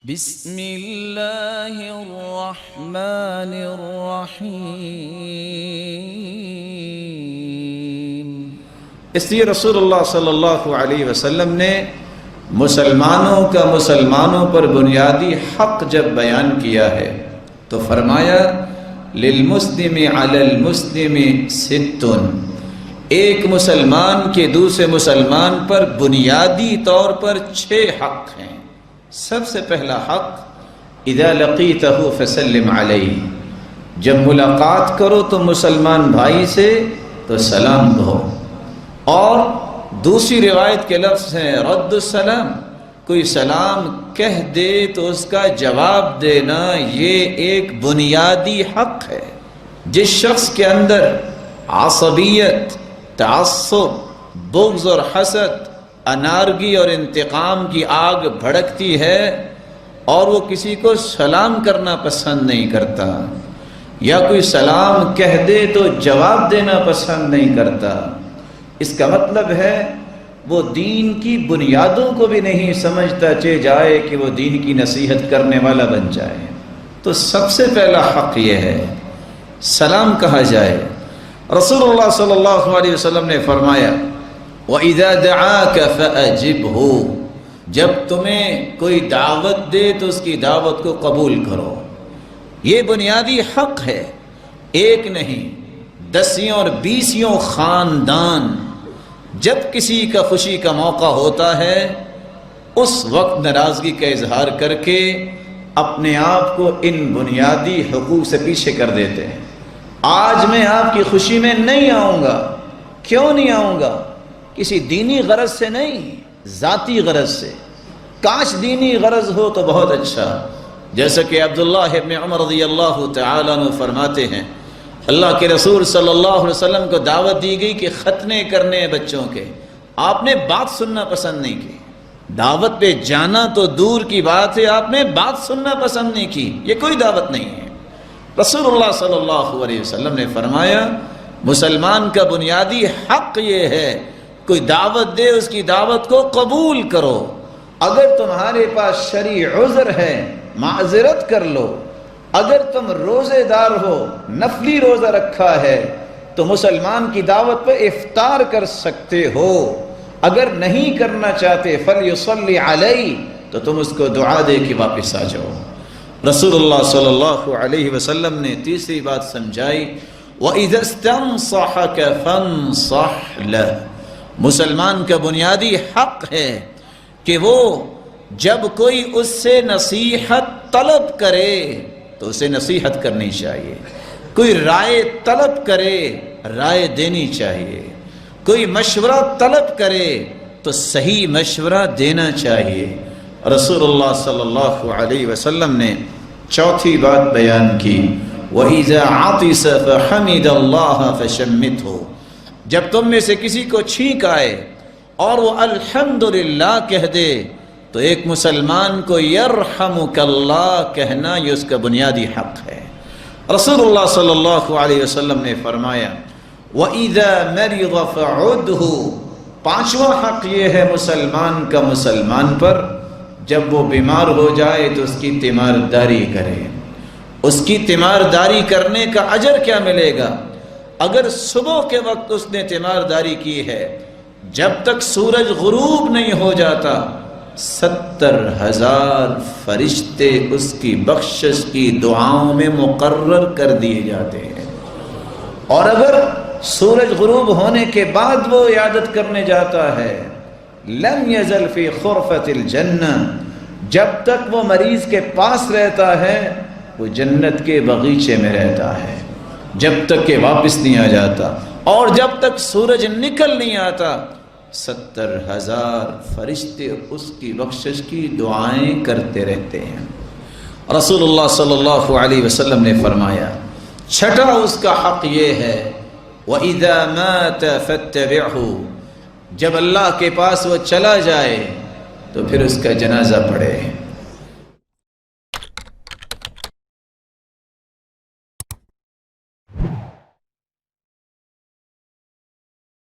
بسم اللہ الرحمن الرحیم۔ اس لیے رسول اللہ صلی اللہ علیہ وسلم نے مسلمانوں کا مسلمانوں پر بنیادی حق جب بیان کیا ہے تو فرمایا للمسلم علی المسلم ست، ایک مسلمان کے دوسرے مسلمان پر بنیادی طور پر 6 حق ہیں۔ سب سے پہلا حق اذا لقیتہ فسلم علیہ، جب ملاقات کرو تو مسلمان بھائی سے تو سلام کہو، اور دوسری روایت کے لفظ ہیں رد السلام، کوئی سلام کہہ دے تو اس کا جواب دینا، یہ ایک بنیادی حق ہے۔ جس شخص کے اندر عصبیت، تعصب، بغض اور حسد، انارگی اور انتقام کی آگ بھڑکتی ہے اور وہ کسی کو سلام کرنا پسند نہیں کرتا، یا کوئی سلام کہہ دے تو جواب دینا پسند نہیں کرتا، اس کا مطلب ہے وہ دین کی بنیادوں کو بھی نہیں سمجھتا، چاہے جائے کہ وہ دین کی نصیحت کرنے والا بن جائے۔ تو سب سے پہلا حق یہ ہے سلام کہا جائے۔ رسول اللہ صلی اللہ علیہ وسلم نے فرمایا وَإِذَا دَعَاكَ فَأَجِبْهُ، جب تمہیں کوئی دعوت دے تو اس کی دعوت کو قبول کرو۔ یہ بنیادی حق ہے، ایک نہیں 10 اور 20 خاندان جب کسی کا خوشی کا موقع ہوتا ہے اس وقت ناراضگی کا اظہار کر کے اپنے آپ کو ان بنیادی حقوق سے پیچھے کر دیتے ہیں۔ آج میں آپ کی خوشی میں نہیں آؤں گا، کیوں نہیں آؤں گا؟ کسی دینی غرض سے نہیں، ذاتی غرض سے۔ کاش دینی غرض ہو تو بہت اچھا، جیسا کہ عبداللہ ابن عمر رضی اللہ تعالیٰ عنہ فرماتے ہیں اللہ کے رسول صلی اللہ علیہ وسلم کو دعوت دی گئی کہ ختنے کرنے ہیں بچوں کے، آپ نے بات سننا پسند نہیں کی۔ دعوت پہ جانا تو دور کی بات ہے، آپ نے بات سننا پسند نہیں کی، یہ کوئی دعوت نہیں ہے۔ رسول اللہ صلی اللہ علیہ وسلم نے فرمایا مسلمان کا بنیادی حق یہ ہے کوئی دعوت دے اس کی دعوت کو قبول کرو، اگر تمہارے پاس شرعی عذر ہے معذرت کر لو، اگر تم روزے دار ہو نفلی روزہ رکھا ہے تو مسلمان کی دعوت پہ افطار کر سکتے ہو، اگر نہیں کرنا چاہتے فلیصلی علیہ تو تم اس کو دعا دے کے واپس آ جاؤ۔ رسول اللہ صلی اللہ علیہ وسلم نے تیسری بات سمجھائی وَإِذَا اسْتَنصَحَكَ فَانصَحْ لَهُ، مسلمان کا بنیادی حق ہے کہ وہ جب کوئی اس سے نصیحت طلب کرے تو اسے نصیحت کرنی چاہیے، کوئی رائے طلب کرے رائے دینی چاہیے، کوئی مشورہ طلب کرے تو صحیح مشورہ دینا چاہیے۔ رسول اللہ صلی اللہ علیہ وسلم نے چوتھی بات بیان کی وَإِذَا عَطِسَ فَحَمِدَ اللَّهَ فَشَمِّتْهُ، جب تم میں سے کسی کو چھینک آئے اور وہ الحمدللہ کہہ دے تو ایک مسلمان کو یرحمک اللہ کہنا یہ اس کا بنیادی حق ہے۔ رسول اللہ صلی اللہ علیہ وسلم نے فرمایا وَإِذَا مَرِضَ فَعُدْهُ، پانچواں حق یہ ہے مسلمان کا مسلمان پر جب وہ بیمار ہو جائے تو اس کی تیمارداری کرے۔ اس کی تیمارداری کرنے کا اجر کیا ملے گا؟ اگر صبح کے وقت اس نے تیمارداری کی ہے جب تک سورج غروب نہیں ہو جاتا 70,000 فرشتے اس کی بخشش کی دعاؤں میں مقرر کر دیے جاتے ہیں، اور اگر سورج غروب ہونے کے بعد وہ عیادت کرنے جاتا ہے لم یزل فی خرفۃ الجنہ، جب تک وہ مریض کے پاس رہتا ہے وہ جنت کے باغیچے میں رہتا ہے جب تک کہ واپس نہیں آ جاتا، اور جب تک سورج نکل نہیں آتا 70,000 فرشتے اس کی بخشش کی دعائیں کرتے رہتے ہیں۔ رسول اللہ صلی اللہ علیہ وسلم نے فرمایا چھٹا اس کا حق یہ ہے وَإِذَا مَاتَ فَاتَّبِعْهُ، جب اللہ کے پاس وہ چلا جائے تو پھر اس کا جنازہ پڑھے۔